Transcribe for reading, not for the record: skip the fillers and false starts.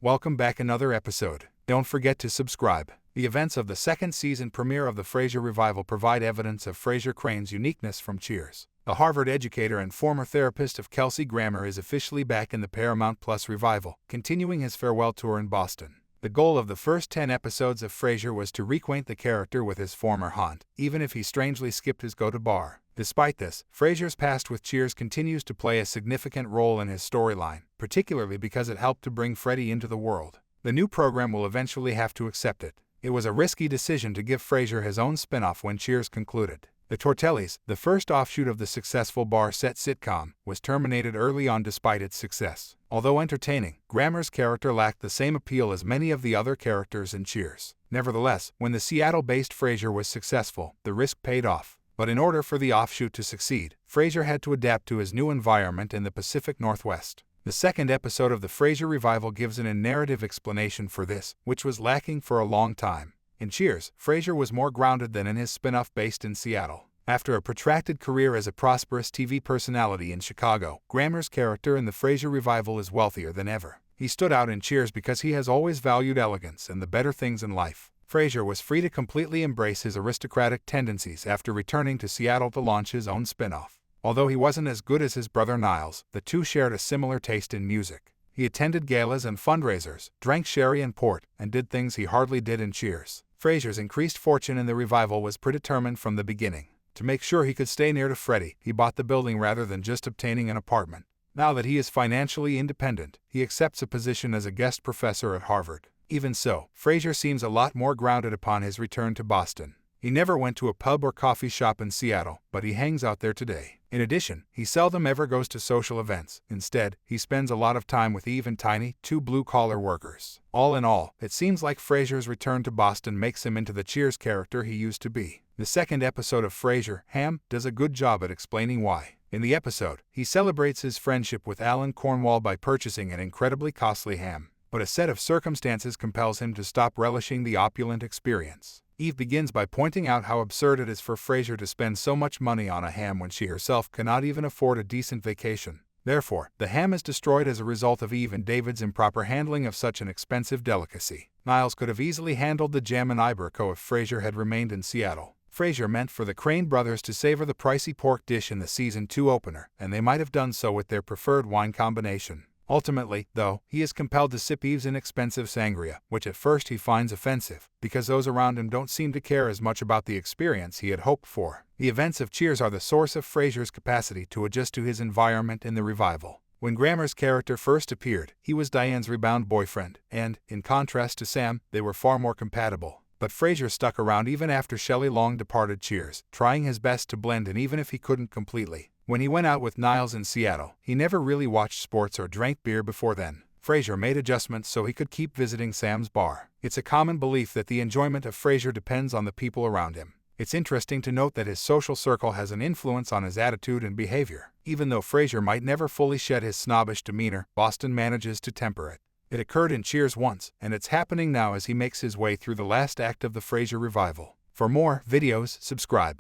Welcome back another episode. Don't forget to subscribe. The events of the second season premiere of the Frasier revival provide evidence of Frasier Crane's uniqueness from Cheers. The Harvard educator and former therapist of Kelsey Grammer is officially back in the Paramount Plus revival, continuing his farewell tour in Boston. The goal of the first 10 episodes of Frasier was to reacquaint the character with his former haunt, even if he strangely skipped his go-to bar. Despite this, Frasier's past with Cheers continues to play a significant role in his storyline, particularly because it helped to bring Freddie into the world. The new program will eventually have to accept it. It was a risky decision to give Frasier his own spin-off when Cheers concluded. The Tortellis, the first offshoot of the successful bar-set sitcom, was terminated early on despite its success. Although entertaining, Grammer's character lacked the same appeal as many of the other characters in Cheers. Nevertheless, when the Seattle-based Frasier was successful, the risk paid off. But in order for the offshoot to succeed, Frasier had to adapt to his new environment in the Pacific Northwest. The second episode of the Frasier revival gives a narrative explanation for this, which was lacking for a long time. In Cheers, Frasier was more grounded than in his spin-off based in Seattle. After a protracted career as a prosperous TV personality in Chicago, Grammer's character in the Frasier revival is wealthier than ever. He stood out in Cheers because he has always valued elegance and the better things in life. Frasier was free to completely embrace his aristocratic tendencies after returning to Seattle to launch his own spin-off. Although he wasn't as good as his brother Niles, the two shared a similar taste in music. He attended galas and fundraisers, drank sherry and port, and did things he hardly did in Cheers. Frasier's increased fortune in the revival was predetermined from the beginning. To make sure he could stay near to Freddie, he bought the building rather than just obtaining an apartment. Now that he is financially independent, he accepts a position as a guest professor at Harvard. Even so, Frasier seems a lot more grounded upon his return to Boston. He never went to a pub or coffee shop in Seattle, but he hangs out there today. In addition, he seldom ever goes to social events. Instead, he spends a lot of time with Eve and Tiny, two blue-collar workers. All in all, it seems like Frasier's return to Boston makes him into the Cheers character he used to be. The second episode of Frasier, Ham, does a good job at explaining why. In the episode, he celebrates his friendship with Alan Cornwall by purchasing an incredibly costly ham. But a set of circumstances compels him to stop relishing the opulent experience. Eve begins by pointing out how absurd it is for Frasier to spend so much money on a ham when she herself cannot even afford a decent vacation. Therefore, the ham is destroyed as a result of Eve and David's improper handling of such an expensive delicacy. Niles could have easily handled the jam and Iberco if Frasier had remained in Seattle. Frasier meant for the Crane brothers to savor the pricey pork dish in the season 2 opener, and they might have done so with their preferred wine combination. Ultimately, though, he is compelled to sip Eve's inexpensive sangria, which at first he finds offensive, because those around him don't seem to care as much about the experience he had hoped for. The events of Cheers are the source of Frasier's capacity to adjust to his environment in the revival. When Grammer's character first appeared, he was Diane's rebound boyfriend, and, in contrast to Sam, they were far more compatible. But Frasier stuck around even after Shelley Long departed Cheers, trying his best to blend in even if he couldn't completely. When he went out with Niles in Seattle, he never really watched sports or drank beer before then. Frasier made adjustments so he could keep visiting Sam's bar. It's a common belief that the enjoyment of Frasier depends on the people around him. It's interesting to note that his social circle has an influence on his attitude and behavior. Even though Frasier might never fully shed his snobbish demeanor, Boston manages to temper it. It occurred in Cheers once, and it's happening now as he makes his way through the last act of the Frasier revival. For more videos, subscribe.